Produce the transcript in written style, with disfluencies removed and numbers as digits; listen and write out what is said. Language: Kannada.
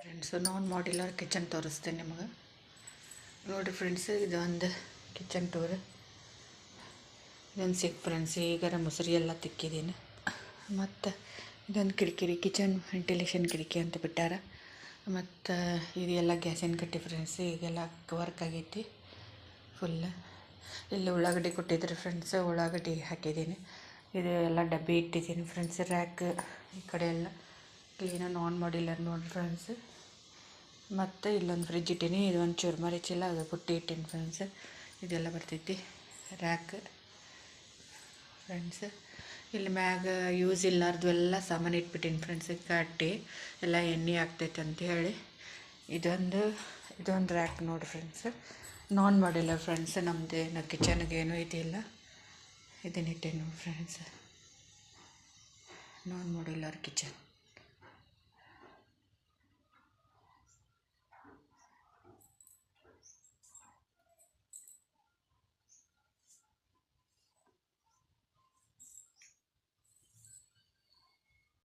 ಫ್ರೆಂಡ್ಸ್ ನಾನ್ ಮಾಡ್ಯುಲರ್ ಕಿಚನ್ ತೋರಿಸ್ತೇನೆ ನಿಮಗೆ. ನೋಡಿರಿ ಫ್ರೆಂಡ್ಸ್, ಇದೊಂದು ಕಿಚನ್ ಟೂರ್. ಇದೊಂದು ಸಿಕ್ ಫ್ರೆಂಡ್ಸ್, ಈಗಾರ ಮೊಸರಿ ಎಲ್ಲ ತಿಕ್ಕಿದ್ದೀನಿ. ಮತ್ತು ಇದೊಂದು ಕಿಟಕಿ ಕಿಚನ್ ವೆಂಟಿಲೇಷನ್ ಕಿಟಕಿ ಅಂತ ಬಿಟ್ಟಾರ. ಮತ್ತು ಇದೆಲ್ಲ ಗ್ಯಾಸಿನ ಕಟ್ಟಿ ಫ್ರೆಂಡ್ಸ್, ಈಗೆಲ್ಲ ವರ್ಕ್ ಆಗೈತಿ ಫುಲ್. ಇಲ್ಲಿ ಉಳ್ಳಾಗಡ್ಡಿ ಕೊಟ್ಟಿದ್ರು ಫ್ರೆಂಡ್ಸ್, ಉಳ್ಳಾಗಡ್ಡಿ ಹಾಕಿದ್ದೀನಿ. ಇದು ಎಲ್ಲ ಡಬ್ಬಿ ಇಟ್ಟಿದ್ದೀನಿ ಫ್ರೆಂಡ್ಸ್. ರ್ಯಾಕ್ ಈ ಕಡೆ ಎಲ್ಲ ಕ್ಲೀನಾಗಿ ನಾನ್ ಮಾಡ್ಯುಲರ್ ನೋಡಿ ಫ್ರೆಂಡ್ಸ್. ಮತ್ತು ಇಲ್ಲೊಂದು ಫ್ರಿಜ್ ಇಟ್ಟೀನಿ. ಇದೊಂದು ಚುರ್ಮರಿ ಚೀಲ, ಅದು ಪುಟ್ಟಿ ಇಟ್ಟೀನಿ ಫ್ರೆಂಡ್ಸ್. ಇದೆಲ್ಲ ಬರ್ತೈತಿ ರ್ಯಾಕ್ ಫ್ರೆಂಡ್ಸ್. ಇಲ್ಲಿ ಮ್ಯಾಗ ಯೂಸ್ ಇಲ್ಲಾರ್ದು ಎಲ್ಲ ಸಾಮಾನು ಇಟ್ಬಿಟ್ಟೀನಿ ಫ್ರೆಂಡ್ಸ್. ಕಟ್ಟಿ ಎಲ್ಲ ಎಣ್ಣೆ ಆಗ್ತೈತೆ ಅಂಥೇಳಿ. ಇದೊಂದು ರ್ಯಾಕ್ ನೋಡಿ ಫ್ರೆಂಡ್ಸ್, ನಾನ್ ಮಾಡ್ಯುಲರ್ ಫ್ರೆಂಡ್ಸ್. ನಮ್ಮದೇನು ಕಿಚನ್ಗೇನು ಇದಿಲ್ಲ, ಇದನ್ನ ಇಟ್ಟೆ ನೋಡಿ ಫ್ರೆಂಡ್ಸ್, ನಾನ್ ಮಾಡ್ಯುಲರ್ ಕಿಚನ್.